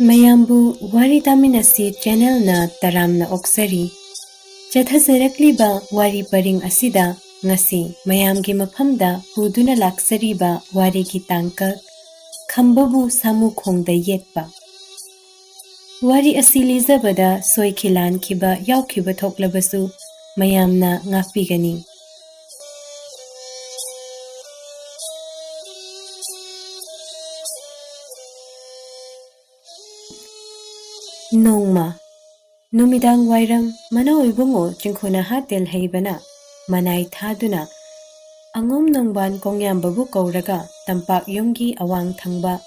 mayambu wari taminasi channel na taramna oksari. Chathasarakliba wari paring asida ngasi mayamgi maphamda puduna laksariba wari ki tangkak Khambabu Samu Khongda Yetpa. Wari asilizabada soikilan kiba yaukiba thoklabasu mayamna ngakpigani. Nongma Numidang Wairam Manao Ibungo Chinkuna Hatel Haibana Manai Thaduna Angom Nongban Kongyam Babu Kauraga Tampak Yongi Awang Thangba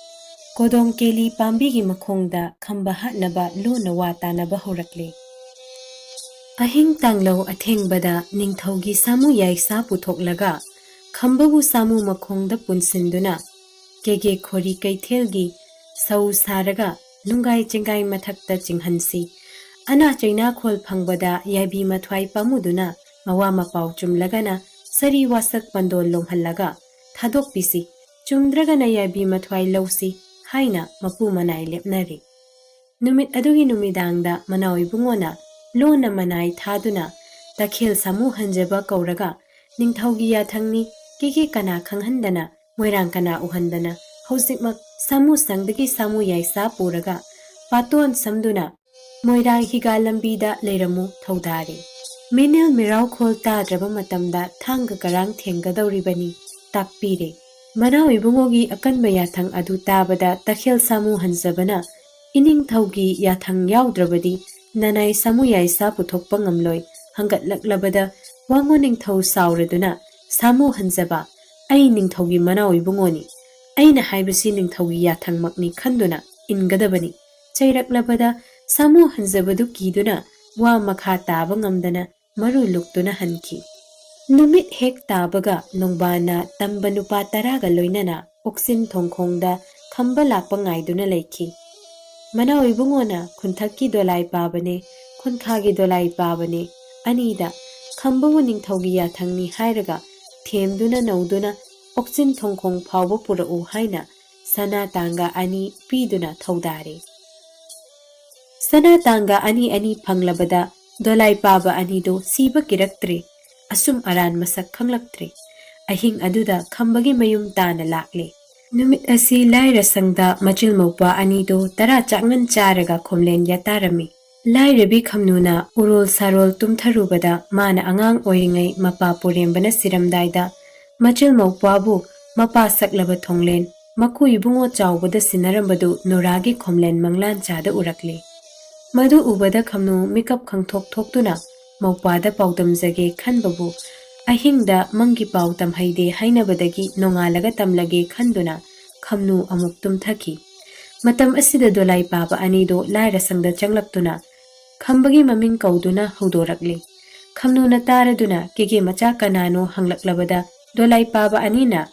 Kodong Keli Pambigi Makhongda Khamba Hatnaba Luna Watanaba Horakle Ahing Tanglo Athengbada Ningthaugi Samu Yaisa Puthoklaga Khambabu Samu Makhongda Punsinduna Kege Khori Kaithelgi Sau Saraga Nungai Chingai Mathakta Chinghansi Ana China Khol Phangbada Yabi Mathwai Pamuduna Mawa Mapau Chumlagana Sari Wasak Pandol Lomhallaga Thadok Pisi Chumdragana Yabi Mathwai Lausi Haina Mapu Manai Lepnari Numit Adugi Numidangda Manau Ibungona Lona Manai Thaduna Takhil Samu Hanjaba Kauraga Ningthaugi Yathangni Kiki Kana Khanghandana Moirang Kana Uhandana Hausikmak Samu Sangdagi Samu Yaisa Puraga Paton Samduna Moirang Higa Lambida Leramu Thaudari Minil Mirau Khol Tadraba Matamda Thanga Karang Thengadoribani Takpire Manau Ibungogi Akanba Yathang Adu Tabada Takhil Samu Hanjabana Ining Thaugi Yathang Yaudrabadi Nanai Samu Yaisa Puthokpa Ngamloi Hangat Laklabada Wango Ningthau Sauraduna Samu Hanjaba Ai Ningthaugi Manau Ibungoni Aina Haibasi Ningthaugi Yathang Makni Khanduna Ingadabani Chairaklabada Samu Hanjabadu Kiduna Wa Makha Taba Ngamdana Maru Luktuna Hanki Numit Hek Tabaga Nongbana Tambanupa Taraga Loinana Oksin Thongkhongda Khamba Lakpa Ngaiduna Leiki Manau Ibungona Kunthaki Dolai Pabane Kunkhagi Dolai Pabane Anida Khambabu Ningthaugi Yathangni Hairaga Themduna Nauduna Oksin Thongkhong Phauba Purau Haina Sana Tanga Ani Piduna Thaudari Sana Tanga Ani Panglabada Dolai Paba Anido Siba Kiraktre Asum Aran Masak Khanglaktre Ahing Aduda Khambagi Mayum Tana Lakle Numit Asi Laira Sangda Machil Mopa Anido Tara Changan Charaga Khomlen Yatarami Lai Rabi Khamnuna Urol Sarol Tumtharubada Mana Angang Oiringai Mapa Purembana Siramdaida Machil Mopabu Mapa Saklaba Thonglen Maku Ibungo Chawbada Sinarambadu Noragi Khomlen Manglan Chada Urakle Madu Ubada Khamnu Mikap Khangthok Thoktuna Maupada Paudamzage Khanbabu Ahingda Mangi Pautam Haide Hainabadagi Nongalaga Tamlage Khanduna Khamnu Amuk Tumthaki Matam Asida Dolai Paba Anido Laira Sangda Changlaktuna Khambagi Maming Kauduna Hudorakle Khamnu Nataraduna Kege Macha Kanano Hanglaklabada Dolai Paba Anina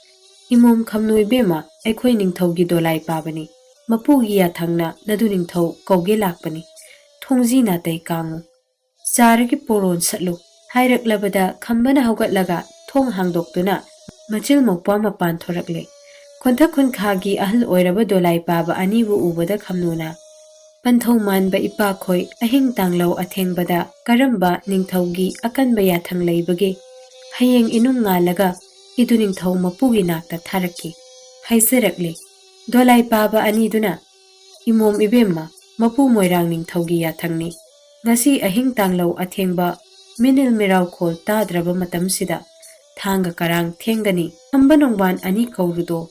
Imum Khamnu Ibema Ekhoi Ningthaugi Dolai Pabani Mapugi Yathangna Nadu Ningthau Kauge Lakpani Thongji na tai kangu Saragi Poron Satlu Hairak Labada Khambana Haugatlaga Thong Hangdoktuna Machil Mokpa Mapan Thorakle Kontha Khunkhagi Ahal Oiraba Dolai Paba Anibu Ubada Khamnuna Panthau Manba Ipa Khoi Ahing Tanglau Athengbada Karamba Ningthaugi Akanba Yathang Leibage Hayeng Inung Ngalaga Idu Ningthau Mapugi Nakta Tharaki Haisarakle Dolai Paba Aniduna Imom Ibemma Mapu Moirang Ningthaugi Yathangni Ngasi Ahing Tanglau Athengba Minil Mirau Khol Tadraba Matamsida Thanga Karang Thengani Hamba Nongban Ani Kaurudo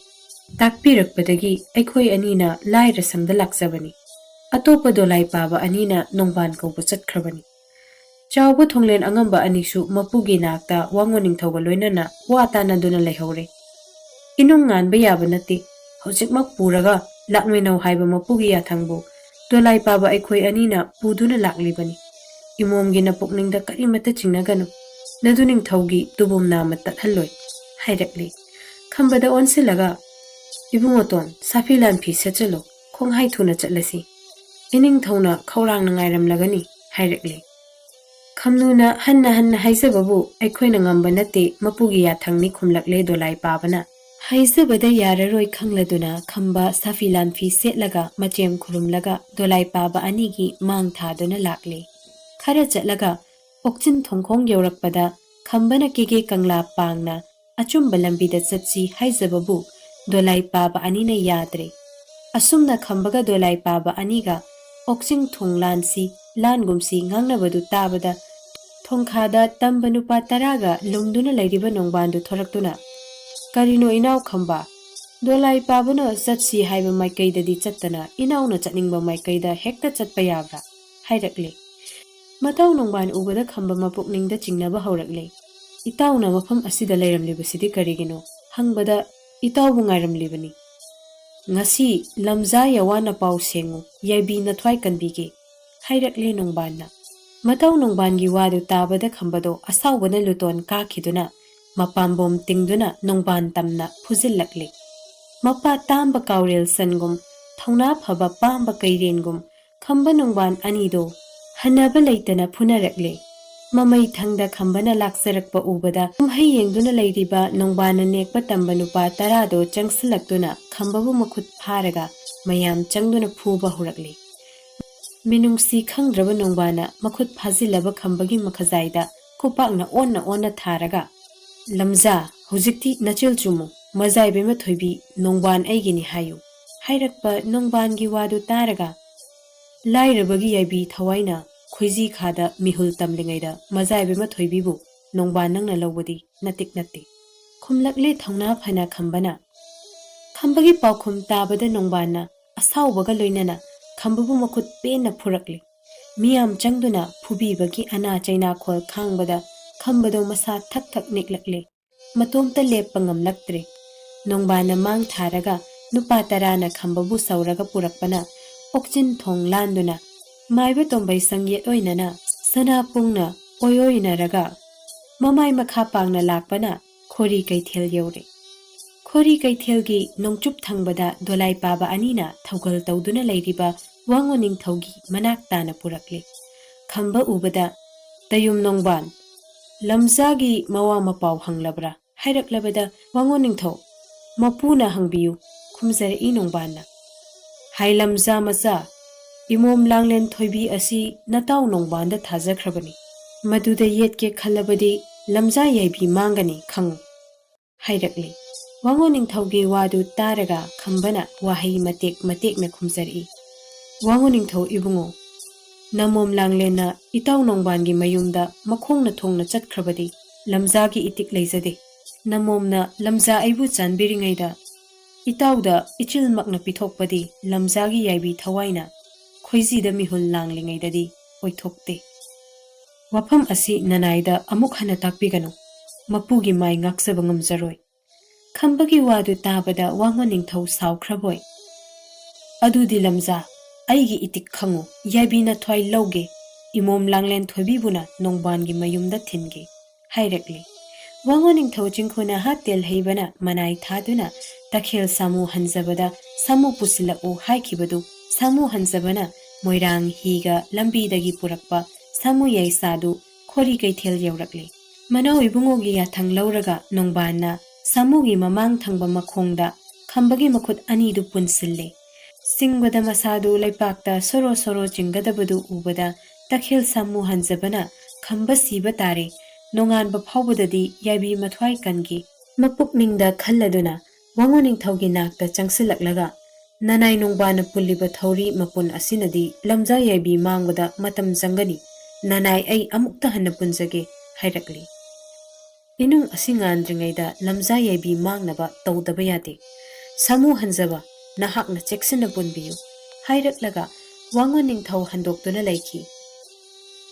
Takpirakpadagi Ekhoi Anina Laira Sangda Laksabani Atopa Dolai Paba Anina Nongban Kauba Chatkrabani Chawba Thonglen Angamba Anishu Mapugi Nakta Wango Ningthauga Loinana Watana Duna Lehore Inung Nganba Yaba Nati Hojikmak Puraga Lakmenau Haiba Mapugi Yathangbu Dolai Paba Ekhoi Anina Puduna Laklibani Imomgi na Pukningda Karimata Chinaganu Nadu Ningthaugi Tubum Nama Tathalloi Hairakli Khambada Onsilaga Ibungoton Safilan Pi Sachalo Khong Hai Thuna Chatlasi Ining Thauna Khaurang Nangairam Lagani Hairakli Khamnuna Hanna Haisababu Ekhoi Nangamba Nate Mapugi Yathangni Khumlakle Dolai Pabana Haizabada yararoi khangladuna khamba safilanfi setlaga machem khurumlaga dolai paba anigi mang thaduna lakle. Khara chatlaga okchin thongkhong yaurakpada khambana kege kangla pangna achumba lambida chatsi haizababu dolai paba anina yadre. Asumna khambaga dolai paba aniga okching thonglansi langumsi ngangnabadu tabada thongkhada tambanupa taraga lungduna lairiba nongbandu thoraktuna Karino inaw khamba dolai pabana chatsi haiba maikaida di chattana inawna chatningba maikaida hekta chatpa yabra hairakle mataw nongban ubada khamba mapukningda chingnaba haurakle itawna mafam asida leiramlibasidi karigino hangbada itawbu ngairamlibani ngasi lamza yawana paw sengu yaibi na thwai kanbige hairakle nongbanna mataw nongbangi wadu tabada khambado asawbana luton ka khiduna Mapambom tingduna nongban tamna phuzillakle. Mapa tamba kaurel sangum, thauna phaba pamba kairengum, khamba nongban anido, hanaba laitana phunarakle. Mamai thangda khambana laksarakpa ubada, kumhai yengduna lairiba nongbana nekpa tamba nupa tarado changsilaktuna khambabu makhut pharaga, mayam changduna phuba hurakle. Minungsi khangdraba nongbana makhut phazilaba khambagi makhazaida, kupakna onna tharaga. Lamza, hujikti nachil chumu, mazai bema thoibi nongban aigini hayu. Hairakpa nongban gi wadu taraga. Lairabagi yaibi thawaina, khoizi khada mihul tamlingaida, mazai bema thoibi bu, nongban nangna lawadi, natik nati. Khumlakle thauna phana khambana. Khambagi paukhum tabada nongbanna, asawbaga loinana, khambabu makhut pena phurakle. Miyam changduna phubi bagi ana chaina khol khangbada, khambado masa thak thak niklakle matomta lepa ngamlaktre nongbana mang tharaga nupa tarana khambabu sauraga purakpana okchin thong landuna maiba tombai sangyet oinana sana pungna oyoinaraga mamai makha pangna lakpana khori kaithel yore khori kaithelgi nongchup thangbada dolai paba anina thaugal tawduna leiriba wango ningthaugi manak tana purakle khamba ubada tayum nongban Lamzagi mawa mapaw hanglabra hairaklabada wango ningthaw mapuna hangbiyu khumzar inongbanna hai lamza macha imom langlen thoibi asi nataw nongbanda thajakhrabani maduda yetke khalabadi lamza yaibi mangani khangu hairakle wango ningthawgi wadu taraga khambana wahai matek na khumzari wango ningthaw ibungo Namom langlena itaw nongbangi mayumda makhongna thongna chatkrabadi lamzagi itik leizade namomna lamza aibu chanbiringaida itawda ichil makna pithokpadi lamzagi yaibi thawaina khoizida mihul langlingaidadi oithokte wafam asi nanaida amuk hana takpigano mapugi mai ngaksaba ngamjaroi khambagi wadu tabada wango ningthau sawkhraboi adudi lamza Aigi itik khangu yaibina thwai lauge imom langlen thoibibuna nongbangi mayumda thinge hairakle wango ningthau chingkhuna hatel heibana manai thaduna takhel samu hanjabada samu pusila o haikibadu samu hanjabana moirang higa lambi dagi purakpa samu yaisadu khori kaithel yaurakle manau ibungogi yathang lauraga nongbanna samugi mamang thangba makhongda khambagi makhut ani du punsille Singbada masadu laipakta soro chingadabadu ubada takhil samu hanjabana khamba siba tare nonganba phawbadadi yaibi mathwai kangi mapukningda khalladuna wango ningthaugi nakta changsilaklaga nanai nongbana pulliba thauri mapun asinadi lamja yaibi mangbada matam jangani nanai ai amukta hanna punjage hairakli inung asingandringaida lamja yaibi mangnaba tawdaba yade samu hanjaba Nahakna cheksina bunbiyu hairaklaga wango ningthau handoktuna laiki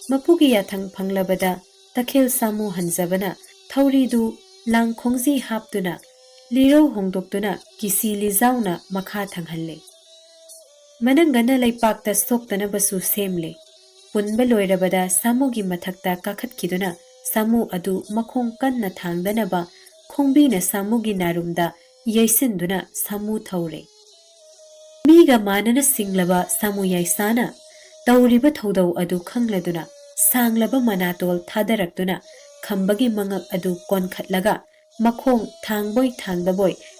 mapugi yathang phanglabada takhel samu hanjabana thauridu langkhongji haptuna liro hongdoktuna kisi lijauna makha thanghalle manangana laipakta soktana basu semle punba loirabada samugi mathakta kakhatkiduna samu adu makhong kanna thangdanaba khongbina samugi narumda yaisinduna samu thaure Miga manana singlaba samu yaisana tawriba thodau adu khangladuna sanglaba manatol thadaraktuna khambagi mangak adu konkhatlaga makhong thangboy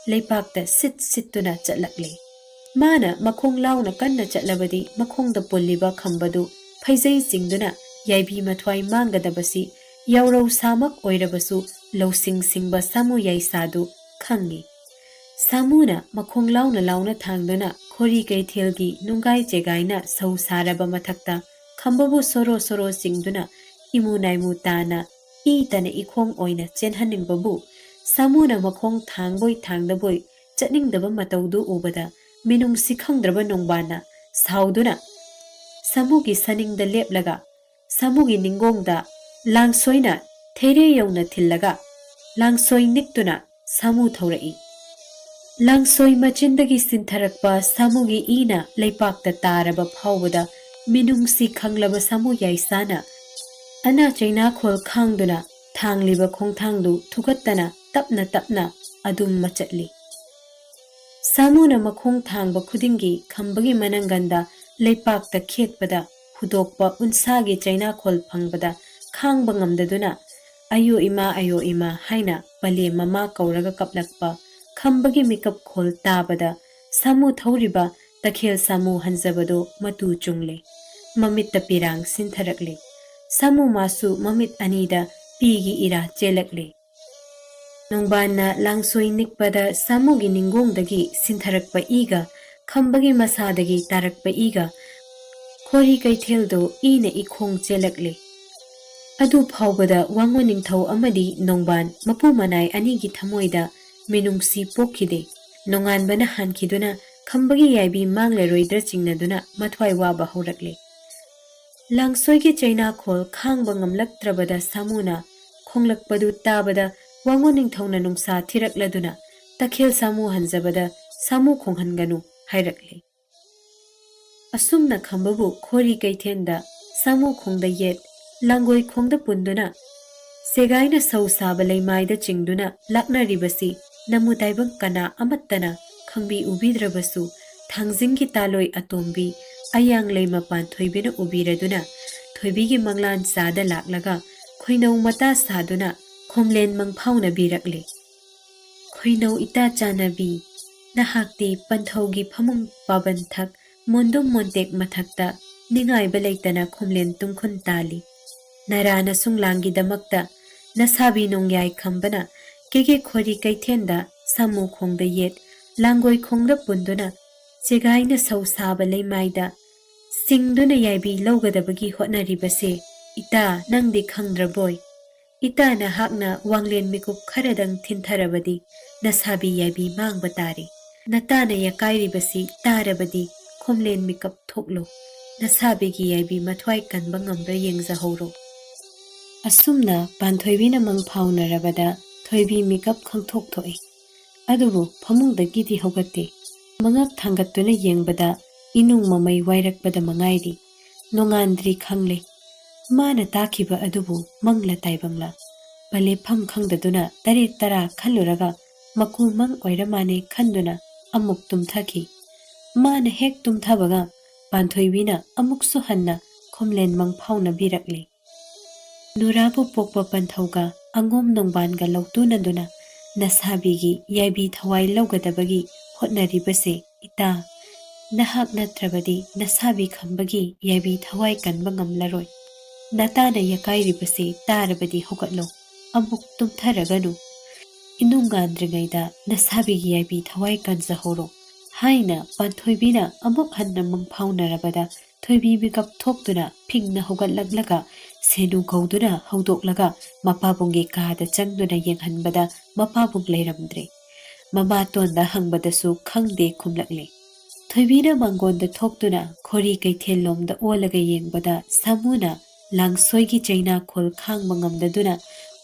leipakta sittuna chatlakle. Mana makhong launa kanna chatlabadi makhongda pulliba khambadu phaijai chingduna yaibi mathwai mangadabasi yaurau samak oirabasu losing singba Samu yaisadu khangi. Samuna makhong launa thangduna khori kaithelgi nungai chegaina sau saraba mathakta Khambabu soro chingduna imu naimu tana tana ikhong oina chenhaningbabu Samuna makhong thangdaboi chatningdaba mataudu ubada minung sikhangdraba nongbana sauduna Samugi saningda leplaga Samugi ningongda langsoina theire yongna thillaga langsoi niktuna Samu thaurai langsoi machindagi sintharakpa Samugi ina leipakta taraba phawbada minungsi khanglaba Samu yaisana ana chaina khol khangduna thangliba khongthangdu thugattana tapna adum machatli Samuna makhong thangba khudingi khambagi mananganda leipakta khetpada hudokpa unsagi chaina khol phangbada khangba ngamdaduna ayo ima haina pale mama kauraga kaplakpa khambagi mikap khol tabada Samu thoriba takhel Samu hanjabado matu chungle mamit pirang sintharakle Samu masu mamit anida pigi ira chelakle Nongbana langsoi nikpada Samugi ningongdagi sintharakpa iga khambagi masadagi tarakpa iga khori kaitheldo ina ikhong chelakle adu phawbada wango ningthau amadi nongban mapu manai anigi thamoida minungsi pokhide nonganbana hankhiduna khambagi yaibi mangle roidra chingnaduna mathwai waba horakle langsoigi chaina khol khangba ngamlaktrabada Samuna khonglakpadu tabada wango ningthauna nungsa thirakladuna takhel Samu hanjabada Samu khonghanganu hairakle asumna Khambabu khori kaithenda Samu khongda yet langoi khongda punduna segaina sau saba leimaida chingduna laknaribasi namutaibang kana amattana khangbi ubidrabasu thangjinggi taloi atombi ayang leima pan thoibina ubiraduna thoibigi manglan sada laklaga khoinau mata saduna khomlen mangphauna birakle khoinau ita chanabi nahakti panthaugi phamung pabanthak mondom montek mathakta ningai beleitana khomlen tungkhun tali narana sunglangi damakta nasabi nongyai khambana kege khori kaithenda Samu khongda yet langoi khongda punduna chegaina sau saba leimaida singduna yaibi lawgadabagi hotnaribase ita nangdi khangdraboy ita na hakna wanglen mikup kharadang thintharabadi nasabi yaibi mangba tare natana yakairibasi tarabadi khomlen mikap thoklo nasabigi yaibi mathwai kanba ngambra yengjahoro asumna panthoibina mangphaunarabada thoibi mikap khangthok thoi adubu phamungdagi di hogatte mangak thangattuna yengbada inung mamai wairakpada mangairi nongandri khangle mana takhiba adubu mangla taibangla pale pham khangdaduna tare tara khalluraga maku mang oiramane khanduna amuk tumthaki mana hek tumthabaga panthoibina amuksu hanna khomlen mangphauna birakle nurabu pokpa panthauga angom nongbanga lautunaduna nasabigi yaibi thawai lawgadabagi hotnaribase ita nahak natrabadi nasabi khambagi yaibi thawai kanba ngamlaroi natana yakairibase tarabadi hogatlo amuk tumtharaganu inungandringaida nasabigi yaibi thawai kanjahoro haina panthoibina amuk hanna mangphaunarabada thoibi bikap thoktuna phingna hogatlaklaga senu gauduna haudoklaga mapabungge kada changduna yenghanbada mapabung leiramdre mamatonda hangbadasu khangde khumlakle thoibina mangonda thoktuna khori kaithelomda olaga yengbada Samuna langsoigi chaina khol khangba ngamdaduna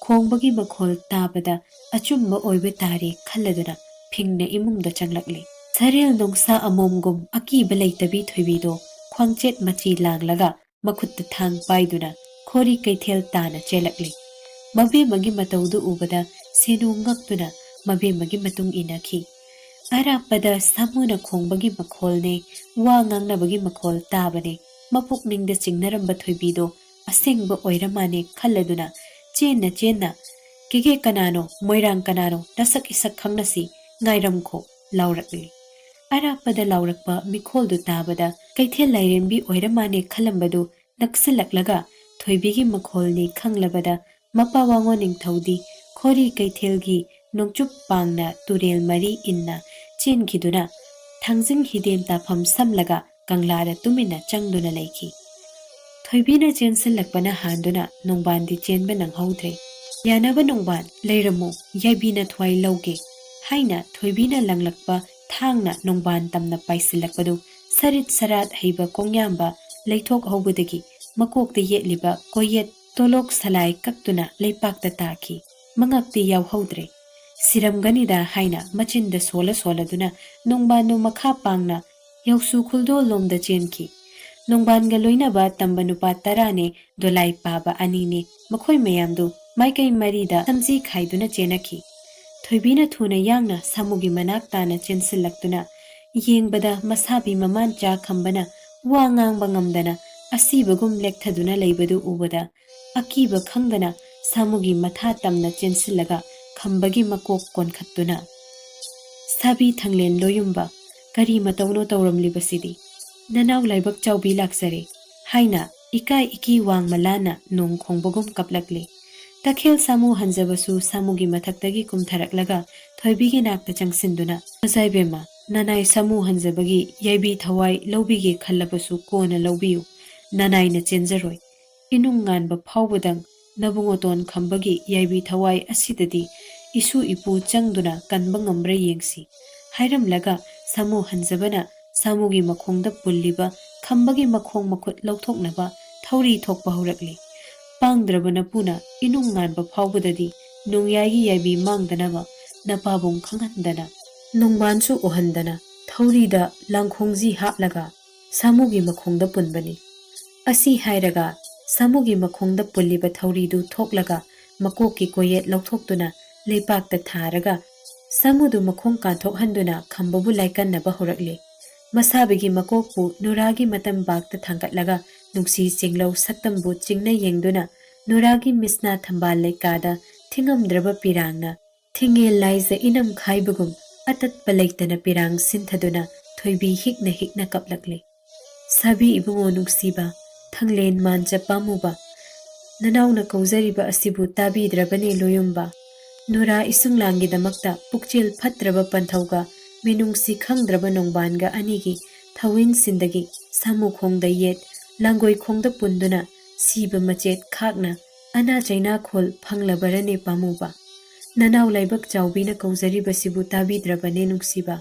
khongbagi makhol tabada achumba oibe tare khalladuna phingna imungda changlakle sarel nongsa amomgum akiba leitabi thoibido khwangchet machi langlaga makhutta thang paiduna khori kaithel tana chelakle mabe magi mataudu ubada senu ngaktuna mabe magi matung inakhi arapada Samuna khongbagi makholne wa ngangnabagi makhol tabane mapukningda chingnaramba thoibido asengba oiramane khalladuna chenna kege kanano moirang kanano nasak isak khangnasi ꯉꯥꯏꯔꯝꯈꯣ ꯂꯥꯎꯔꯛꯂꯤ꯫ ꯑꯔꯥꯞꯄꯗ ꯂꯥꯎꯔꯛꯄ ꯃꯤꯈꯣꯜꯗꯨ ꯇꯥꯕꯗ ꯀꯩꯊꯦꯜ ꯂꯥꯏꯔꯦꯝꯕꯤ ꯑꯣꯏꯔꯃꯥꯜꯂꯦ ꯈꯜꯂꯝꯕꯗꯨ ꯅꯛꯁꯤꯜꯂꯛꯂꯒ ꯊꯣꯏꯕꯤꯒꯤ ꯃꯈꯣꯜꯅꯤ ꯈꯪꯂꯕꯗ ꯃꯄꯥ ꯋꯥꯉꯣ ꯅꯤꯡꯊꯧꯗꯤ ꯈꯣꯔꯤ ꯀꯩꯊꯦꯜꯒꯤ ꯅꯣꯡꯆꯨꯞ ꯄꯥꯡꯅ ꯇꯨꯔꯦꯜ ꯃꯔꯤ ꯏꯟꯅ ꯆꯦꯟꯈꯤꯗꯨꯅ ꯊꯥꯡꯖꯤꯡ ꯍꯤꯗꯦꯝ ꯇꯥꯐꯝ ꯁꯝꯂꯒ ꯀꯪꯂꯥꯗ ꯇꯨꯃꯤꯟꯅ ꯆꯪꯗꯨꯅ ꯂꯩꯈꯤ꯫ ꯊꯣꯏꯕꯤꯅ ꯆꯦꯟꯁꯤꯜꯂꯛꯄꯅ ꯍꯥꯟꯗꯨꯅ ꯅꯣꯡꯕꯥꯟꯗꯤ ꯆꯦꯟꯕ ꯅꯪꯍꯧꯗ꯭ꯔꯦ꯫ ꯌꯥꯅꯕ ꯅꯣꯡꯕꯥꯟ ꯂꯩꯔꯝꯃꯨ ꯌꯥꯏꯕꯤꯅ ꯊ꯭ꯋꯥꯏ ꯂꯧꯒꯦ ꯍꯥꯏꯅ ꯊꯣꯏꯕꯤꯅ ꯂꯪꯂꯛꯄ ꯊꯥꯡꯅ ꯅꯣꯡꯕꯥꯟ ꯇꯝꯅ ꯄꯥꯏꯁꯤꯜꯂꯛꯄꯗꯨ ꯁꯔꯤꯠ ꯁꯔꯥꯠ ꯍꯩꯕ ꯀꯣꯡꯌꯥꯝꯕ ꯂꯩꯊꯣꯛꯍꯧꯕꯗꯒꯤ ꯃꯀꯣꯛꯇ ꯌꯦꯠꯂꯤꯕ ꯀꯣꯌꯦꯠ ꯇꯣꯂꯣꯛ ꯁꯂꯥꯏ ꯀꯛꯇꯨꯅ ꯂꯩꯄꯥꯛꯇ ꯇꯥꯈꯤ꯫ ꯃꯉꯛꯇꯤ ꯌꯥꯎꯍꯧꯗ꯭ꯔꯦ꯫ ꯁꯤꯔꯝꯒꯅꯤꯗ ꯍꯥꯏꯅ ꯃꯆꯤꯟꯗ ꯁꯣꯜꯂꯗꯨꯅ ꯅꯣꯡꯕꯥꯟꯗꯨ ꯃꯈꯥ ꯄꯥꯡꯅ ꯌꯧꯁꯨ ꯈꯨꯜꯗꯣꯜꯂꯣꯝꯗ ꯆꯦꯟꯈꯤ꯫ ꯅꯣꯡꯕꯥꯟꯒ ꯂꯣꯏꯅꯕ ꯇꯝꯕ ꯅꯨꯄꯥ 10ꯅꯦ, ꯗꯣꯂꯥꯏ ꯄꯥꯕ 2ꯅꯦ, ꯃꯈꯣꯏ ꯃꯌꯥꯝꯗꯨ ꯃꯥꯏꯀꯩ ꯃꯔꯤꯗ ꯁꯝꯖꯤ ꯈꯥꯏꯗꯨꯅ ꯆꯦꯅꯈꯤ꯫ ꯊꯣꯏꯕꯤꯅ ꯊꯨꯅ ꯌꯥꯡꯅ ꯁꯥꯃꯨꯒꯤ ꯃꯅꯥꯛ ꯇꯥꯅ ꯆꯦꯟꯁꯤꯜꯂꯛꯇꯨꯅ ꯌꯦꯡꯕꯗ ꯃꯁꯥꯕꯤ ꯃꯃꯥꯟꯆꯥ ꯈꯝꯕꯅ ꯋꯥ ꯉꯥꯡꯕ ꯉꯝꯗꯅ ꯑꯁꯤꯕꯒꯨꯝ ꯂꯦꯛꯊꯗꯨꯅ ꯂꯩꯕꯗꯨ ꯎꯕꯗ ꯑꯀꯤꯕ ꯈꯪꯗꯅ ꯁꯥꯃꯨꯒꯤ ꯃꯊꯥ ꯇꯝꯅ ꯆꯦꯟꯁꯤꯜꯂꯒ ꯈꯝꯕꯒꯤ ꯃꯀꯣꯛ ꯀꯣꯟꯈꯠꯇꯨꯅ "ꯁꯥꯕꯤ ꯊꯪꯂꯦꯟ ꯂꯣꯌꯨꯝꯕ, ꯀꯔꯤ ꯃꯇꯧꯅꯣ ꯇꯧꯔꯝꯂꯤꯕꯁꯤꯗꯤ? ꯅꯅꯥꯎ ꯂꯥꯏꯕꯛ ꯆꯥꯎꯕꯤ ꯂꯥꯛꯆꯔꯦ" ꯍꯥꯏꯅ ꯏꯀꯥꯏ ꯏꯀꯤ ꯋꯥꯡꯃ ꯂꯥꯟꯅ ꯅꯣꯡ ꯈꯣꯡꯕꯒꯨꯝ ꯀꯞꯂꯛꯂꯤ꯫ ꯇꯈꯦꯜ ꯁꯥꯃꯨ ꯍꯟꯖꯕꯁꯨ ꯁꯥꯃꯨꯒꯤ ꯃꯊꯛꯇꯒꯤ ꯀꯨꯝꯊꯔꯛꯂꯒ ꯊꯣꯏꯕꯤꯒꯤ ꯅꯥꯛꯇ ꯆꯪꯁꯤꯟꯗꯨꯅ "ꯑꯣꯖꯥꯏꯕꯦꯝꯃ, ꯅꯅꯥꯏ ꯁꯥꯃꯨ ꯍꯟꯖꯕꯒꯤ ꯌꯥꯏꯕꯤ ꯊꯋꯥꯏ ꯂꯧꯕꯤꯒꯦ ꯈꯜꯂꯕꯁꯨ ꯀꯣꯟꯅ ꯂꯧꯕꯤꯌꯨ, ꯅꯅꯥꯏꯅ ꯆꯦꯟꯖꯔꯣꯏ꯫ ꯏꯅꯨꯡ ꯉꯥꯟꯕ ꯐꯥꯎꯕꯗꯪ ꯅꯕꯨꯡꯉꯣꯇꯣꯟ ꯈꯝꯕꯒꯤ ꯌꯥꯏꯕꯤ ꯊꯋꯥꯏ ꯑꯁꯤꯗꯗꯤ ꯏꯁꯨ ꯏꯄꯨ ꯆꯪꯗꯨꯅ ꯀꯟꯕ ꯉꯝꯕ꯭ꯔꯥ ꯌꯦꯡꯁꯤ" ꯍꯥꯏꯔꯝꯂꯒ ꯁꯥꯃꯨ ꯍꯟꯖꯕꯅ ꯁꯥꯃꯨꯒꯤ ꯃꯈꯣꯡꯗ ꯄꯨꯜꯂꯤꯕ ꯈꯝꯕꯒꯤ ꯃꯈꯣꯡ ꯃꯈꯨꯠ ꯂꯧꯊꯣꯛꯅꯕ ꯊꯧꯔꯤ ꯊꯣꯛꯄ ꯍꯧꯔꯛꯂꯤ꯫ ꯄꯥꯡꯗ꯭ꯔꯕ ꯅꯄꯨꯅ ꯏꯅꯨꯡ ꯉꯥꯟꯕ ꯐꯥꯎꯕꯗꯗꯤ ꯅꯣꯡꯌꯥꯏꯒꯤ ꯌꯥꯏꯕꯤ ꯃꯥꯡꯗꯅꯕ ꯅꯄꯥꯕꯨꯡ ꯈꯪꯍꯟꯗꯅ ꯅꯣꯡꯕꯥꯟꯁꯨ ꯎꯍꯟꯗꯅ ꯊꯧꯔꯤꯗ ꯂꯥꯡꯈꯣꯡꯖꯤ ꯍꯥꯞꯂꯒ ꯁꯥꯃꯨꯒꯤ ꯃꯈꯣꯡꯗ ꯄꯨꯟꯕꯅꯤ꯫ ꯑꯁꯤ ꯍꯥꯏꯔꯒ ꯁꯥꯃꯨꯒꯤ ꯃꯈꯣꯡꯗ ꯄꯨꯜꯂꯤꯕ ꯊꯧꯔꯤꯗꯨ ꯊꯣꯛꯂꯒ ꯃꯀꯣꯛꯀꯤ ꯀꯣꯌꯦꯠ ꯂꯧꯊꯣꯛꯇꯨꯅ ꯂꯩꯄꯥꯛꯇ ꯊꯥꯔꯒ ꯁꯥꯃꯨꯗꯨ ꯃꯈꯣꯡ ꯀꯥꯟꯊꯣꯛꯍꯟꯗꯨꯅ ꯈꯝꯕꯕꯨ ꯂꯥꯏꯀꯟꯅꯕ ꯍꯧꯔꯛꯂꯤ꯫ ꯃꯁꯥꯕꯤꯒꯤ ꯃꯀꯣꯛꯄꯨ ꯅꯨꯔꯥꯒꯤ ꯃꯇꯝꯕꯥꯛꯇ ꯊꯥꯡꯒꯠꯂꯒ ꯅꯨꯡꯁꯤ ꯆꯤꯡꯂꯧ ꯁꯛꯇꯝꯕꯨ ꯆꯤꯡꯅ ꯌꯦꯡꯗꯨꯅ ꯅꯨꯔꯥꯒꯤ ꯃꯤꯁꯅꯥ ꯊꯝꯕꯥꯜ ꯂꯩꯀꯥꯗ ꯊꯤꯡꯉꯝꯗ꯭ꯔꯕ ꯄꯤꯔꯥꯡꯅ ꯊꯤꯡꯉꯦꯜ ꯂꯥꯏꯖ ꯏꯅꯝ ꯈꯥꯏꯕꯒꯨꯝ ꯑꯇꯠꯄ ꯂꯩꯇꯅ ꯄꯤꯔꯥꯡ ꯁꯤꯟꯊꯗꯨꯅ ꯊꯣꯏꯕꯤ ꯍꯤꯛꯅ ꯍꯤꯛꯅ ꯀꯞꯂꯛꯂꯤ꯫ "ꯁꯥꯕꯤ ꯏꯕꯨꯡꯉꯣ ꯅꯨꯡꯁꯤꯕ, ꯊꯪꯂꯦꯟ ꯃꯥꯟꯆ ꯄꯥꯝꯃꯨꯕ, ꯅꯅꯥꯎꯅ ꯀꯧꯖꯔꯤꯕ ꯑꯁꯤꯕꯨ ꯇꯥꯕꯤꯗ꯭ꯔꯕꯅꯦ ꯂꯣꯌꯨꯝꯕ꯫ ꯅꯨꯔꯥ ꯏꯁꯨꯡꯂꯥꯡꯒꯤꯗꯃꯛꯇ ꯄꯨꯛꯆꯦꯜ ꯐꯠꯇ꯭ꯔꯕ ꯄꯟꯊꯧꯒ ꯃꯤꯅꯨꯡꯁꯤ ꯈꯪꯗ꯭ꯔꯕ ꯅꯣꯡꯕꯥꯟꯒ ꯑꯅꯤꯒꯤ ꯊꯧꯋꯤꯟꯁꯤꯟꯗꯒꯤ ꯁꯥꯃꯨ ꯈꯣꯡꯗ ꯌꯦꯠ, ꯂꯥꯡꯒꯣꯏ ꯈꯣꯡꯗ ꯄꯨꯟꯗꯨꯅ ꯁꯤꯕ ꯃꯆꯦꯠ ꯈꯥꯛꯅ ꯑꯅꯥ ꯆꯩꯅꯥꯈꯣꯜ ꯐꯪꯂꯕꯔꯅꯦ ꯄꯥꯝꯃꯨꯕ꯫ ꯅꯅꯥꯎ ꯂꯥꯏꯕꯛ ꯆꯥꯎꯕꯤꯅ ꯀꯧꯖꯔꯤꯕꯁꯤꯕꯨ ꯇꯥꯕꯤꯗ꯭ꯔꯕꯅꯦ ꯅꯨꯡꯁꯤꯕ꯫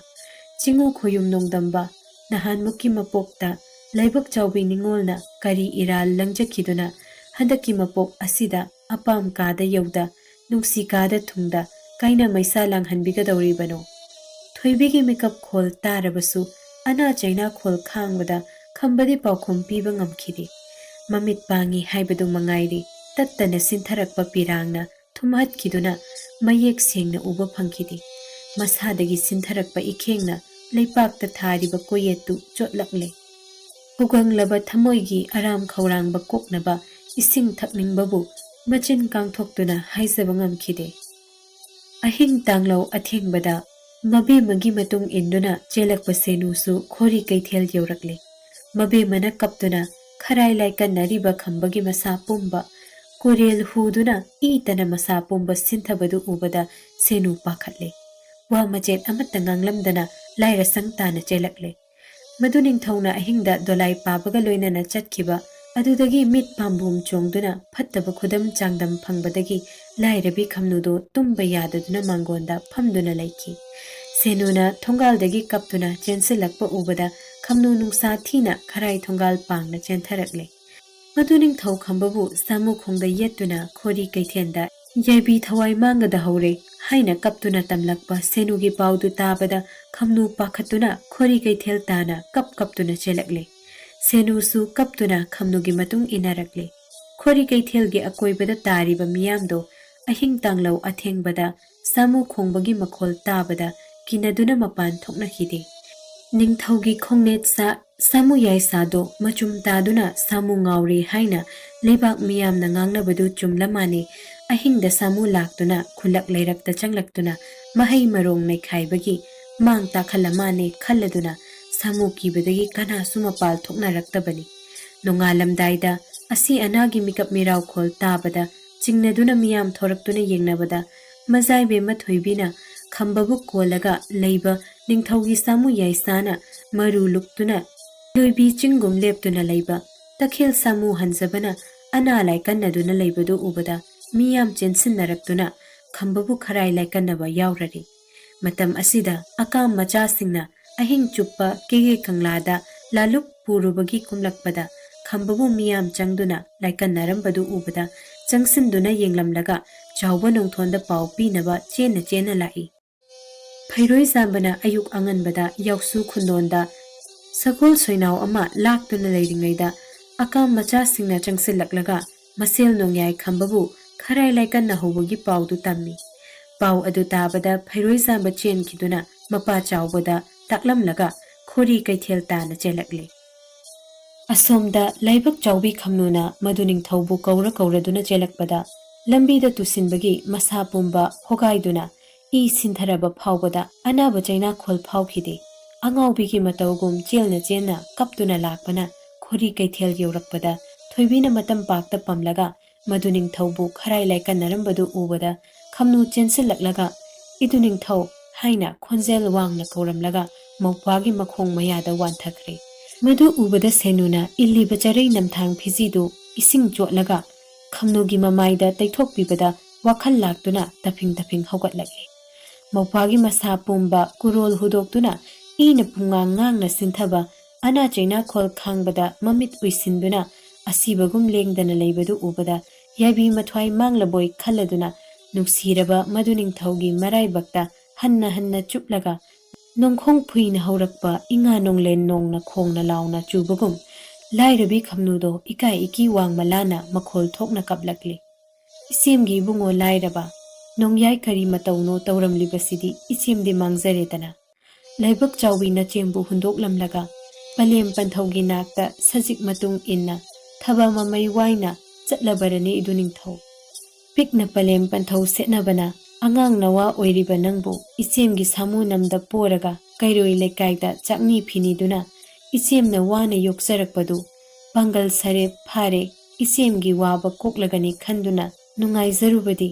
ꯆꯤꯡꯉꯨ ꯈꯣꯌꯨꯝ ꯅꯣꯡꯗꯝꯕ, ꯅꯍꯥꯟꯃꯨꯛꯀꯤ ꯃꯄꯣꯛꯇ ꯂꯥꯏꯕꯛ ꯆꯥꯎꯕꯤ ꯅꯤꯡꯉꯣꯜꯅ ꯀꯔꯤ ꯏꯔꯥꯜ ꯂꯪꯖꯈꯤꯗꯨꯅ ꯍꯟꯗꯛꯀꯤ ꯃꯄꯣꯛ ꯑꯁꯤꯗ ꯑꯄꯥꯝ ꯀꯥꯗ ꯌꯧꯗ ꯅꯨꯡꯁꯤ ꯀꯥꯗ ꯊꯨꯡꯗ ꯀꯥꯏꯅ ꯃꯩꯁꯥ ꯂꯥꯡꯍꯟꯕꯤꯒꯗꯧꯔꯤꯕꯅꯣ?" ꯊꯣꯏꯕꯤꯒꯤ ꯃꯤꯀꯞ ꯈꯣꯜ ꯇꯥꯔꯕꯁꯨ ꯑꯅꯥ ꯆꯩꯅꯥꯈꯣꯜ ꯈꯥꯡꯕꯗ ꯈꯝꯕꯗꯤ ꯄꯥꯎꯈꯨꯝ ꯄꯤꯕ ꯉꯝꯈꯤꯗꯦ꯫ ꯃꯃꯤꯠ ꯄꯥꯡꯉꯤ ꯍꯥꯏꯕꯗꯨ ꯃꯉꯥꯏꯔꯤ ꯇꯠꯇꯅ ꯁꯤꯟꯊꯔꯛꯄ ꯄꯤꯔꯥꯡꯅ ꯊꯨꯝꯍꯠꯈꯤꯗꯨꯅ ꯃꯌꯦꯛ ꯁꯦꯡꯅ ꯎꯕ ꯐꯪꯈꯤꯗꯦ꯫ ꯃꯁꯥꯗꯒꯤ ꯁꯤꯟꯊꯔꯛꯄ ꯏꯈꯦꯡꯅ ꯂꯩꯄꯥꯛꯇ ꯊꯥꯔꯤꯕ ꯀꯣꯌꯦꯠꯇꯨ ꯆꯣꯠꯂꯛꯂꯦ꯫ ꯍꯨꯒꯪꯂꯕ ꯊꯃꯣꯏꯒꯤ ꯑꯔꯥꯝ ꯈꯧꯔꯥꯡꯕ ꯀꯣꯛꯅꯕ ꯏꯁꯤꯡ ꯊꯛꯅꯤꯡꯕꯕꯨ ꯃꯆꯤꯟ ꯀꯥꯡꯊꯣꯛꯇꯨꯅ ꯍꯥꯏꯖꯕ ꯉꯝꯈꯤꯗꯦ꯫ ꯑꯍꯤꯡ ꯇꯥꯡꯂꯧ ꯑꯊꯦꯡꯕꯗ ꯃꯕꯦꯝꯃꯒꯤ ꯃꯇꯨꯡ ꯏꯟꯗꯨꯅ ꯆꯦꯜꯂꯛꯄ ꯁꯦꯅꯨꯁꯨ ꯈꯣꯔꯤ ꯀꯩꯊꯦꯜ ꯌꯧꯔꯛꯂꯦ꯫ ꯃꯕꯦꯝꯃꯅ ꯀꯞꯇꯨꯅ ꯈꯔꯥꯏ ꯂꯥꯏꯀꯟꯅꯔꯤꯕ ꯈꯝꯕꯒꯤ ꯃꯁꯥ ꯄꯨꯝꯕ ꯀꯣꯔꯦꯜ ꯍꯨꯗꯨꯅ ꯏꯇꯅ ꯃꯁꯥ ꯄꯨꯝꯕ ꯁꯤꯟꯊꯕꯗꯨ ꯎꯕꯗ ꯁꯦꯅꯨ ꯄꯥꯈꯠꯂꯦ꯫ ꯋꯥ ꯃꯆꯦꯠ ꯑꯃꯠꯇ ꯉꯥꯡꯂꯝꯗꯅ ꯂꯥꯏꯔꯁꯪ ꯇꯥꯅ ꯆꯦꯜꯂꯛꯂꯦ꯫ ꯃꯗꯨ ꯅꯤꯡꯊꯧꯅ ꯑꯍꯤꯡꯗ ꯗꯣꯂꯥꯏ ꯄꯥꯕꯒ ꯂꯣꯏꯅꯅ ꯆꯠꯈꯤꯕ ꯑꯗꯨꯗꯒꯤ ꯃꯤꯠ ꯄꯥꯝꯕꯣꯝ ꯆꯣꯡꯗꯨꯅ ꯐꯠꯇꯕ ꯈꯨꯗꯝ ꯆꯥꯡꯗꯝ ꯐꯪꯕꯗꯒꯤ ꯂꯥꯏꯔꯕꯤ ꯈꯝꯅꯨꯗꯨ ꯇꯨꯝꯕ ꯌꯥꯗꯗꯨꯅ ꯃꯥꯡꯒꯣꯟꯗ ꯐꯝꯗꯨꯅ ꯂꯩꯈꯤ꯫ ꯁꯦꯅꯨꯅ ꯊꯣꯡꯒꯥꯜꯗꯒꯤ ꯀꯞꯇꯨꯅ ꯆꯦꯟꯁꯤꯜꯂꯛꯄ ꯎꯕꯗ ꯈꯝꯅꯨ ꯅꯨꯡꯁꯥ ꯊꯤꯅ ꯈꯔꯥꯏ ꯊꯣꯡꯒꯥꯜ ꯄꯥꯡꯅ ꯆꯦꯟꯊꯔꯛꯂꯦ꯫ ꯃꯗꯨ ꯅꯤꯡꯊꯧ ꯈꯝꯕꯕꯨ ꯁꯥꯃꯨ ꯈꯣꯡꯗ ꯌꯦꯠꯇꯨꯅ ꯈꯣꯔꯤ ꯀꯩꯊꯦꯜꯗ ꯌꯥꯏꯕꯤ ꯊꯋꯥꯏ ꯃꯥꯡꯒꯗꯍꯧꯔꯦ ꯍꯥꯏꯅ ꯀꯞꯇꯨꯅ ꯇꯝꯂꯛꯄ ꯁꯦꯅꯨꯒꯤ ꯄꯥꯎꯗꯨ ꯇꯥꯕꯗ ꯈꯝꯅꯨ ꯄꯥꯈꯠꯇꯨꯅ ꯈꯣꯔꯤ ꯀꯩꯊꯦꯜ ꯇꯥꯅ ꯀꯞꯇꯨꯅ ꯆꯦꯜꯂꯛꯂꯦ꯫ ꯁꯦꯅꯨꯁꯨ ꯀꯞꯇꯨꯅ ꯈꯝꯅꯨꯒꯤ ꯃꯇꯨꯡ ꯏꯟꯅꯔꯛꯂꯦ꯫ ꯈꯣꯔꯤ ꯀꯩꯊꯦꯜꯒꯤ ꯑꯀꯣꯏꯕꯗ ꯇꯥꯔꯤꯕ ꯃꯤꯌꯥꯝꯗꯣ ꯑꯍꯤꯡ ꯇꯥꯡꯂꯧ ꯑꯊꯦꯡꯕꯗ ꯁꯥꯃꯨ ꯈꯣꯡꯕꯒꯤ ꯃꯈꯣꯜ ꯇꯥꯕꯗ ꯀꯤꯅꯗꯨꯅ ꯃꯄꯥꯟ ꯊꯣꯛꯅꯈꯤꯗꯦ꯫ ꯅꯤꯡꯊꯧꯒꯤ ꯈꯣꯡꯅꯦꯠꯁꯥ ꯁꯥꯃꯨ ꯌꯥꯏꯁꯥꯗꯣ ꯃꯆꯨꯝ ꯇꯥꯗꯨꯅ ꯁꯥꯃꯨ ꯉꯥꯎꯔꯦ ꯍꯥꯏꯅ ꯂꯩꯕꯥꯛ ꯃꯤꯌꯥꯝꯅ ꯉꯥꯡꯅꯕꯗꯨ ꯆꯨꯝꯂ ꯃꯥꯟꯅꯦ꯫ ꯑꯍꯤꯡꯗ ꯁꯥꯃꯨ ꯂꯥꯛꯇꯨꯅ ꯈꯨꯜꯂꯛ ꯂꯩꯔꯛꯇ ꯆꯪꯂꯛꯇꯨꯅ ꯃꯍꯩ ꯃꯔꯣꯡ ꯅꯩꯈꯥꯏꯕꯒꯤ ꯃꯥꯡ ꯇꯥꯛꯍꯜꯂ ꯃꯥꯅꯦ ꯈꯜꯂꯗꯨꯅ ꯁꯥꯃꯨ ꯀꯤꯕꯗꯒꯤ ꯀꯅꯥꯁꯨ ꯃꯄꯥꯜ ꯊꯣꯛꯅꯔꯛꯇꯕꯅꯤ꯫ ꯅꯣꯡꯉꯥꯜꯂꯝꯗꯥꯏꯗ ꯑꯁꯤ ꯑꯅꯥꯒꯤ ꯃꯤꯀꯞ ꯃꯤꯔꯥꯎꯈꯣꯜ ꯇꯥꯕꯗ ꯆꯤꯡꯅꯗꯨꯅ ꯃꯤꯌꯥꯝ ꯊꯣꯔꯛꯇꯨꯅ ꯌꯦꯡꯅꯕꯗ ꯃꯖꯥꯏꯕꯦꯝꯃ ꯊꯣꯏꯕꯤꯅ ꯈꯝꯕꯕꯨ ꯀꯣꯜꯂꯒ ꯂꯩꯕ ꯅꯤꯡꯊꯧꯒꯤ ꯁꯥꯃꯨ ꯌꯥꯏꯁꯥꯅ ꯃꯔꯨ ꯂꯨꯛꯇꯨꯅ ꯂꯣꯏꯕꯤ ꯆꯤꯡꯒꯨꯝ ꯂꯦꯞꯇꯨꯅ ꯂꯩꯕ ꯇꯈꯦꯜ ꯁꯥꯃꯨ ꯍꯟꯖꯕꯅ ꯑꯅꯥ ꯂꯥꯏꯀꯟꯅꯗꯨꯅ ꯂꯩꯕꯗꯨ ꯎꯕꯗ ꯃꯤꯌꯥꯝ ꯆꯦꯟꯁꯤꯟꯅꯔꯛꯇꯨꯅ ꯈꯝꯕꯕꯨ ꯈꯔꯥꯏ ꯂꯥꯏꯀꯟꯅꯕ ꯌꯥꯎꯔꯔꯤ꯫ ꯃꯇꯝ ꯑꯁꯤꯗ ꯑꯀꯥꯝ ꯃꯆꯥꯁꯤꯡꯅ ꯑꯍꯤꯡ ꯆꯨꯞꯄ ꯀꯦꯒꯦ ꯀꯪꯂꯥꯗ ꯂꯥꯂꯨꯛ ꯄꯨꯔꯨꯕꯒꯤ ꯀꯨꯝꯂꯛꯄꯗ ꯈꯝꯕꯕꯨ ꯃꯤꯌꯥꯝ ꯆꯪꯗꯨꯅ ꯂꯥꯏꯀꯟꯅꯔꯝꯕꯗꯨ ꯎꯕꯗ ꯆꯪꯁꯤꯟꯗꯨꯅ ꯌꯦꯡꯂꯝꯂꯒ ꯆꯥꯎꯕ ꯅꯣꯡꯊꯣꯟꯗ ꯄꯥꯎ ꯄꯤꯅꯕ ꯆꯦꯟꯅ ꯆꯦꯟꯅ ꯂꯥꯛꯏ꯫ ꯐꯩꯔꯣꯏꯖꯥꯝꯕꯅ ꯑꯌꯨꯛ ꯑꯉꯟꯕꯗ ꯌꯥꯎꯁꯨ ꯈꯨꯟꯗꯣꯟꯗ ꯁꯒꯣꯜ ꯁꯣꯏꯅꯥꯎ ꯑꯃ ꯂꯥꯛꯇꯨꯅ ꯂꯩꯔꯤꯉꯩꯗ ꯑꯀꯥꯝ ꯃꯆꯥꯁꯤꯡꯅ ꯆꯪꯁꯤꯜꯂꯛꯂꯒ ꯃꯁꯦꯜ ꯅꯣꯡꯌꯥꯏ ꯈꯝꯕꯕꯨ ꯈꯔꯥꯏ ꯂꯥꯏꯀꯟꯅꯍꯧꯕꯒꯤ ꯄꯥꯎꯗꯨ ꯇꯝꯃꯤ꯫ ꯄꯥꯎ ꯑꯗꯨ ꯇꯥꯕꯗ ꯐꯩꯔꯣꯏꯖꯥꯝꯕ ꯆꯦꯟꯈꯤꯗꯨꯅ ꯃꯄꯥ ꯆꯥꯎꯕꯗ ꯇꯥꯛꯂꯝꯂꯒ ꯈꯣꯔꯤ ꯀꯩꯊꯦꯜ ꯇꯥꯅ ꯆꯦꯜꯂꯛꯂꯤ꯫ ꯑꯁꯣꯝꯗ ꯂꯥꯏꯕꯛ ꯆꯥꯎꯕꯤ ꯈꯝꯅꯨꯅ ꯃꯗꯨ ꯅꯤꯡꯊꯧꯕꯨ ꯀꯧꯔ ꯀꯧꯔꯗꯨꯅ ꯆꯦꯜꯂꯛꯄꯗ ꯂꯝꯕꯤꯗ ꯇꯨꯁꯤꯟꯕꯒꯤ ꯃꯁꯥ ꯄꯨꯝꯕ ꯍꯣꯒꯥꯏꯗꯨꯅ ꯏ ꯁꯤꯟꯊꯔꯕ ꯐꯥꯎꯕꯗ ꯑꯅꯥꯕ ꯆꯩꯅꯥꯈꯣꯜ ꯐꯥꯎꯈꯤꯗꯦ꯫ ꯑꯉꯥꯎꯕꯤꯒꯤ ꯃꯇꯧꯒꯨꯝ ꯆꯦꯜꯅ ꯆꯦꯟꯅ ꯀꯞꯇꯨꯅ ꯂꯥꯛꯄꯅ ꯈꯣꯔꯤ ꯀꯩꯊꯦꯜ ꯌꯧꯔꯛꯄꯗ ꯊꯣꯏꯕꯤꯅ ꯃꯇꯝ ꯄꯥꯛꯇ ꯄꯝꯂꯒ ꯃꯗꯨ ꯅꯤꯡꯊꯧꯕꯨ ꯈꯔꯥꯏ ꯂꯥꯏꯀꯟꯅꯔꯝꯕꯗꯨ ꯎꯕꯗ ꯈꯝꯅꯨ ꯆꯦꯟꯁꯤꯜꯂꯛꯂꯒ ꯏꯗꯨ ꯅꯤꯡꯊꯧ ꯍꯥꯏꯅ ꯈꯣꯟꯖꯦꯜ ꯋꯥꯡꯅ ꯀꯧꯔꯝꯂꯒ ꯃꯧꯄ꯭ꯋꯥꯒꯤ ꯃꯈꯣꯡ ꯃꯌꯥꯗ ꯋꯥꯟꯊꯈ꯭ꯔꯦ꯫ ꯃꯗꯨ ꯎꯕꯗ ꯁꯦꯅꯨꯅ ꯏꯜꯂꯤꯕ ꯆꯔꯩ ꯅꯝꯊꯥꯡ ꯐꯤꯖꯤꯗꯨ ꯏꯁꯤꯡ ꯆꯣꯠꯂꯒ ꯈꯝꯅꯨꯒꯤ ꯃꯃꯥꯏꯗ ꯇꯩꯊꯣꯛꯄꯤꯕꯗ ꯋꯥꯈꯜ ꯂꯥꯛꯇꯨꯅ ꯇꯐꯤꯡ ꯇꯐꯤꯡ ꯍꯧꯒꯠꯂꯛꯏ꯫ ꯃꯧꯄ꯭ꯋꯥꯒꯤ ꯃꯁꯥ ꯄꯨꯝꯕ ꯀꯨꯔꯣꯜ ꯍꯨꯗꯣꯛꯇꯨꯅ ꯏꯅ ꯄꯨꯡꯉꯥꯡ ꯉꯥꯡꯅ ꯁꯤꯟꯊꯕ ꯑꯅꯥ ꯆꯩꯅꯥꯈꯣꯜ ꯈꯥꯡꯕꯗ ꯃꯃꯤꯠ ꯎꯏꯁꯤꯟꯗꯨꯅ ꯑꯁꯤꯕꯒꯨꯝ ꯂꯦꯡꯗꯅ ꯂꯩꯕꯗꯨ ꯎꯕꯗ ꯌꯥꯏꯕꯤ ꯃꯊ꯭ꯋꯥꯏ ꯃꯥꯡꯂꯕꯣꯏ ꯈꯜꯂꯗꯨꯅ ꯅꯨꯡꯁꯤꯔꯕ ꯃꯗꯨ ꯅꯤꯡꯊꯧꯒꯤ ꯃꯔꯥꯏꯕꯛꯇ ꯍꯟꯅ ꯍꯟꯅ ꯆꯨꯞꯂꯒ ꯅꯣꯡꯈꯣꯡ ꯐꯨꯏꯅ ꯍꯧꯔꯛꯄ ꯏꯉꯥ ꯅꯣꯡꯂꯦꯟ ꯅꯣꯡꯅ ꯈꯣꯡꯅ ꯂꯥꯎꯅ ꯆꯨꯕꯒꯨꯝ ꯂꯥꯏꯔꯕꯤ ꯈꯝꯅꯨꯗꯣ ꯏꯀꯥꯏ ꯏꯀꯤ ꯋꯥꯡꯃꯂꯥꯅ ꯃꯈꯣꯜ ꯊꯣꯛꯅ ꯀꯞꯂꯛꯂꯤ꯫ ꯏꯆꯦꯝꯒꯤ ꯏꯕꯨꯡꯉꯣ ꯂꯥꯏꯔꯕ, ꯅꯣꯡꯌꯥꯏ ꯀꯔꯤ ꯃꯇꯧꯅꯣ ꯇꯧꯔꯝꯂꯤꯕꯁꯤꯗꯤ ꯏꯆꯦꯝꯗꯤ ꯃꯥꯡꯖꯔꯦꯗꯅ꯫ ꯂꯥꯏꯕꯛ ꯆꯥꯎꯕꯤ ꯅꯆꯦꯝꯕꯨ ꯍꯨꯟꯗꯣꯛꯂꯝꯂꯒ ꯄꯂꯦꯝ ꯄꯟꯊꯧꯒꯤ ꯅꯥꯛꯇ ꯁꯖꯤꯛ ꯃꯇꯨꯡ ꯏꯟꯅ ꯊꯕ ꯃꯃꯩ ꯋꯥꯏꯅ ꯆꯠꯂꯕꯔꯅꯤ ꯏꯗꯨ ꯅꯤꯡꯊꯧ꯫ ꯄꯤꯛꯅ ꯄꯂꯦꯝ ꯄꯟꯊꯧ ꯁꯦꯠꯅꯕꯅ ꯑꯉꯥꯡ ꯅꯋꯥ ꯑꯣꯏꯔꯤꯕ ꯅꯪꯕꯨ ꯏꯆꯦꯝꯒꯤ ꯁꯥꯃꯨ ꯅꯝꯗ ꯄꯣꯔꯒ ꯀꯩꯔꯣꯏ ꯂꯩꯀꯥꯏꯗ ꯆꯥꯛꯅꯤ ꯐꯤꯅꯤꯗꯨꯅ ꯏꯆꯦꯝꯅ ꯋꯥꯅ ꯌꯣꯛꯆꯔꯛꯄꯗꯨ ꯄꯥꯡꯒꯜ ꯁꯔꯦꯞ ꯐꯥꯔꯦ ꯏꯆꯦꯝꯒꯤ ꯋꯥꯕ ꯀꯣꯛꯂꯒꯅꯤ ꯈꯟꯗꯨꯅ ꯅꯨꯡꯉꯥꯏꯖꯔꯨꯕꯗꯤ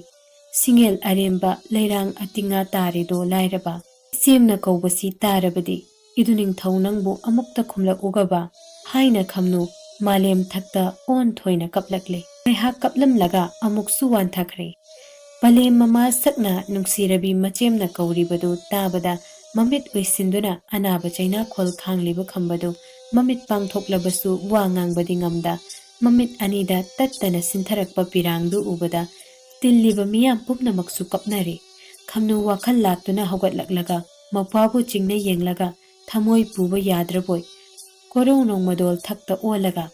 ꯁꯤꯡꯉꯦꯜ ꯑꯔꯦꯝꯕ ꯂꯩꯔꯥꯡ ꯑꯇꯤꯡꯉꯥ ꯇꯥꯔꯦꯗꯣ ꯂꯥꯏꯔꯕ꯫ ꯏꯆꯦꯝꯅ ꯀꯧꯕꯁꯤ ꯇꯥꯔꯕꯗꯤ ꯏꯗꯨ ꯅꯤꯡꯊꯧ ꯅꯪꯕꯨ ꯑꯃꯨꯛꯇ ꯈꯨꯝꯂꯛꯎꯒꯕ ꯍꯥꯏꯅ ꯈꯝꯅꯨ ꯃꯥꯂꯦꯝ ꯊꯛꯇ ꯑꯣꯟꯊꯣꯏꯅ ꯀꯞꯂꯛꯂꯦ꯫ ꯉꯥꯏꯍꯥꯛ ꯀꯞꯂꯝꯂꯒ ꯑꯃꯨꯛꯁꯨ ꯋꯥꯟꯊꯈ꯭ꯔꯦ꯫ ꯄꯂꯦꯝ ꯃꯃꯥ ꯁꯛꯅ ꯅꯨꯡꯁꯤꯔꯕꯤ ꯃꯆꯦꯝꯅ ꯀꯧꯔꯤꯕꯗꯨ ꯇꯥꯕꯗ ꯃꯃꯤꯠ ꯎꯏꯁꯤꯟꯗꯨꯅ ꯑꯅꯥꯕ ꯆꯩꯅꯥꯈꯣꯜ ꯈꯥꯡꯂꯤꯕ ꯈꯝꯕꯗꯨ ꯃꯃꯤꯠ ꯄꯥꯡꯊꯣꯛꯂꯕꯁꯨ ꯋꯥ ꯉꯥꯡꯕꯗꯤ ꯉꯝꯗ ꯃꯃꯤꯠ ꯑꯅꯤꯗ ꯇꯠꯇꯅ ꯁꯤꯟꯊꯔꯛꯄ ꯄꯤꯔꯥꯡꯗꯨ ꯎꯕꯗ ꯇꯤꯜꯂꯤꯕ ꯃꯤꯌꯥꯝ ꯄꯨꯝꯅꯃꯛꯁꯨ ꯀꯞꯅꯔꯦ꯫ ꯈꯝꯅꯨ ꯋꯥꯈꯜ ꯂꯥꯛꯇꯨꯅ ꯍꯧꯒꯠꯂꯛꯂꯒ ꯃꯧꯄ꯭ꯋꯥꯕꯨ ꯆꯤꯡꯅ ꯌꯦꯡꯂꯒ ꯊꯃꯣꯏ ꯄꯨꯕ ꯌꯥꯗ꯭ꯔꯕꯣꯏ ꯀꯣꯔꯧ ꯅꯣꯡꯃꯗꯣꯜ ꯊꯛꯇ ꯑꯣꯜꯂꯒ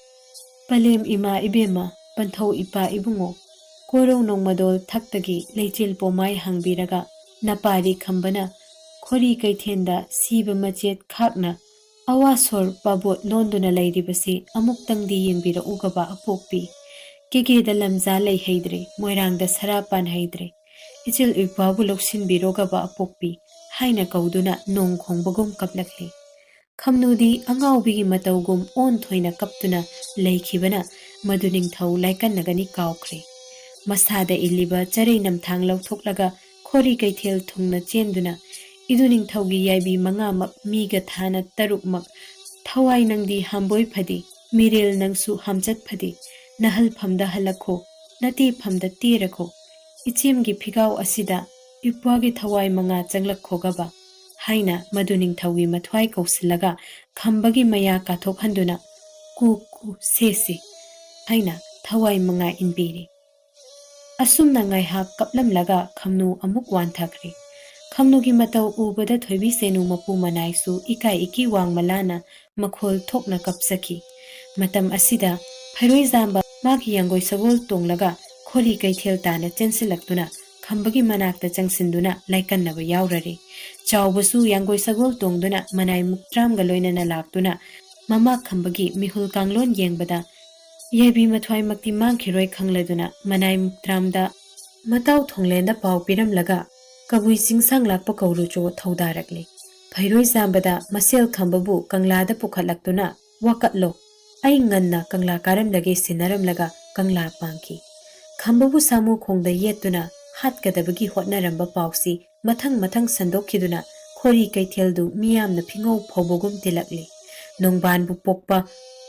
ꯄꯂꯦꯝ ꯏꯃꯥ ꯏꯕꯦꯝꯃ, ꯄꯟꯊꯧ ꯏꯄꯥ ꯏꯕꯨꯡꯉꯣ, ꯀꯣꯔꯧ ꯅꯣꯡꯃꯗꯣꯜ ꯊꯛꯇꯒꯤ ꯂꯩꯆꯤꯜ ꯄꯣꯃꯥꯏ ꯍꯥꯡꯕꯤꯔꯒ ꯅꯄꯥꯔꯤ ꯈꯝꯕꯅ ꯈꯣꯔꯤ ꯀꯩꯊꯦꯜꯗ ꯁꯤꯕ ꯃꯆꯦꯠ ꯈꯥꯛꯅ ꯑꯋꯥꯁꯣꯔ ꯄꯥꯕꯣꯠ ꯂꯣꯟꯗꯨꯅ ꯂꯩꯔꯤꯕꯁꯤ ꯑꯃꯨꯛꯇꯪꯗꯤ ꯌꯦꯡꯕꯤꯔꯛꯎꯒꯕ ꯑꯄꯣꯛꯄꯤ꯫ ꯀꯦꯒꯦꯗ ꯂꯝꯖꯥ ꯂꯩꯍꯩꯗ꯭ꯔꯦ, ꯃꯣꯏꯔꯥꯡꯗ ꯁꯔꯥ ꯄꯥꯟꯍꯩꯗ꯭ꯔꯦ, ꯏꯆꯦꯜ ꯏꯄ꯭ꯋꯥꯕꯨ ꯂꯧꯁꯤꯟꯕꯤꯔꯣꯒꯕ ꯑꯄꯣꯛꯄꯤ ꯍꯥꯏꯅ ꯀꯧꯗꯨꯅ ꯅꯣꯡ ꯈꯣꯡꯕꯒꯨꯝ ꯀꯞꯂꯛꯂꯤ꯫ ꯈꯝꯅꯨꯗꯤ ꯑꯉꯥꯎꯕꯤꯒꯤ ꯃꯇꯧꯒꯨꯝ ꯑꯣꯟꯊꯣꯏꯅ ꯀꯞꯇꯨꯅ ꯂꯩꯈꯤꯕꯅ ꯃꯗꯨ ꯅꯤꯡꯊꯧ ꯂꯥꯏꯀꯟꯅꯒꯅꯤ ꯀꯥꯎꯈ꯭ꯔꯦ꯫ ꯃꯁꯥꯗ ꯏꯜꯂꯤꯕ ꯆꯔꯩ ꯅꯝꯊꯥꯡ ꯂꯧꯊꯣꯛꯂꯒ ꯈꯣꯔꯤ ꯀꯩꯊꯦꯜ ꯊꯨꯡꯅ ꯆꯦꯟꯗꯨꯅ ꯏꯗꯨ ꯅꯤꯡꯊꯧꯒꯤ ꯌꯥꯏꯕꯤ 5ꯃꯛ ꯃꯤꯒ ꯊꯥꯅ 6ꯃꯛ ꯊꯋꯥꯏ ꯅꯪꯗꯤ ꯍꯥꯝꯕꯣꯏ ꯐꯗꯤ, ꯃꯤꯔꯦꯜ ꯅꯪꯁꯨ ꯍꯥꯝꯆꯠ ꯐꯗꯤ, ꯅꯍꯜꯐꯝꯗ ꯍꯜꯂꯛꯈꯣ, ꯅꯇꯦꯐꯝꯗ ꯇꯦꯔꯈꯣ, ꯏꯆꯦꯝꯒꯤ ꯐꯤꯒꯥꯎ ꯑꯁꯤꯗ ꯏꯄ꯭ꯋꯥꯒꯤ ꯊꯋꯥꯏ 5 ꯆꯪꯂꯛꯈꯣꯒꯕ ꯍꯥꯏꯅ ꯃꯗꯨ ꯅꯤꯡꯊꯧꯒꯤ ꯃꯊ꯭ꯋꯥꯏ ꯀꯧꯁꯤꯜꯂꯒ ꯈꯝꯕꯒꯤ ꯃꯌꯥ ꯀꯥꯊꯣꯛꯍꯟꯗꯨꯅ ꯀꯨ ꯀꯨ ꯁꯦꯁꯤ ꯍꯥꯏꯅ ꯊꯋꯥꯏ 5 ꯏꯟꯕꯤꯔꯤ꯫ ꯑꯁꯨꯝꯅ ꯉꯥꯏꯍꯥꯛ ꯀꯞꯂꯝꯂꯒ ꯈꯝꯅꯨ ꯑꯃꯨꯛ ꯋꯥꯟꯊꯈ꯭ꯔꯦ꯫ ꯈꯝꯅꯨꯒꯤ ꯃꯇꯧ ꯎꯕꯗ ꯊꯣꯏꯕꯤ ꯁꯦꯅꯨ ꯃꯄꯨ ꯃꯅꯥꯏꯁꯨ ꯏꯀꯥꯏ ꯏꯀꯤ ꯋꯥꯡꯃꯂꯥꯅ ꯃꯈꯣꯜ ꯊꯣꯛꯅ ꯀꯞꯆꯈꯤ꯫ ꯃꯇꯝ ꯑꯁꯤꯗ ꯐꯩꯔꯣꯏꯖꯥꯝꯕ ꯃꯥꯒꯤ ꯌꯥꯡꯒꯣꯏ ꯁꯒꯣꯜ ꯇꯣꯡꯂꯒ ꯈꯣꯔꯤ ꯀꯩꯊꯦꯜ ꯇꯥꯅ ꯆꯦꯟꯁꯤꯜꯂꯛꯇꯨꯅ ꯈꯝꯕꯒꯤ ꯃꯅꯥꯛꯇ ꯆꯪꯁꯤꯟꯗꯨꯅ ꯂꯥꯏꯀꯟꯅꯕ ꯌꯥꯎꯔꯔꯦ꯫ ꯆꯥꯎꯕꯁꯨ ꯌꯥꯡꯒꯣꯏ ꯁꯒꯣꯜ ꯇꯣꯡꯗꯨꯅ ꯃꯅꯥꯏ 30ꯒ ꯂꯣꯏꯅꯅ ꯂꯥꯛꯇꯨꯅ ꯃꯃꯥ ꯈꯝꯕꯒꯤ ꯃꯤꯍꯨꯜ ꯀꯥꯡꯂꯣꯟ ꯌꯦꯡꯕꯗ ꯌꯥꯏꯕꯤ ꯃꯊ꯭ꯋꯥꯏꯃꯛꯇꯤ ꯃꯥꯡꯈꯤꯔꯣꯏ ꯈꯪꯂꯗꯨꯅ ꯃꯅꯥꯏ 30ꯗ Matau Thonglenda Pau Piramlaga, Kabui Singsang Lakpa Kaurujo Thaudarakli. Pairoi Zambada, Masel Khambabu, Kanglada Pukalaktuna, Wakatlo, Ainganna, Kangla Karamlage Sinaramlaga, Kangla Panki. Khambabu Samu Khongda Yetuna, Hatkadabagi Hotnaramba Pausi, Matang Sandokiduna, Khori Kaiteldu, Miyam the Pingo Pobogum Tilakli. Nongban Bupokpa,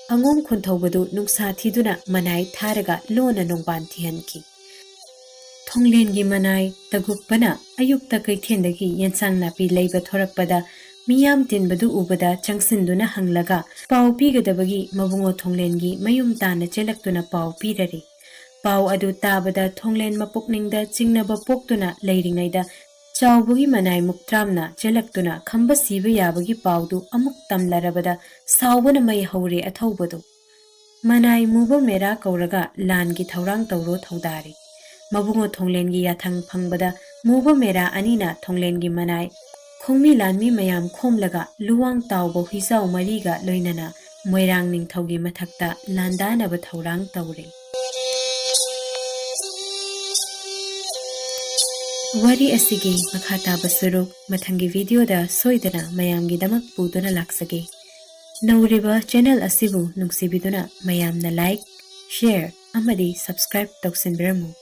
Angom Kuntobadu, Nungsa Tiduna, Manai Taraga, Lona Nongban Tihanki. Thonglengi manai tagupana ayukta kaithendagi yensang napi leiba thorakpada miyam tinbadu ubada changsinduna hanglaga pau pigadabagi mabungo thonglengi mayum tana chelaktuna pau pirari pau adu tabada thonglen mapukningda chingnaba poktuna leiringaida chawbugi manai muktramna chelaktuna khamba siba yabagi paudu amuk tamlarabada sawbana mai hore athaubadu manai muba mera kauraga langi thaurang tawro thaudari Mabungo Thonglengi Yathang Pangbada, Muba Mera Anina Thonglengi Manai, Khongmi Lanmi Mayam Khomlaga, Luang Taubo Hisao Mariga Loinana, Moirang Ning Thogi Matakta, Landana Bathaurang Tauri. Wari Asigi, Makata Basuru, Matangi video da Soidana, Mayamgi Damak Buduna Laksagi. Nauriba channel Asibu Nuksibiduna, Mayam na like, share, amadi subscribe Toksin Biramu.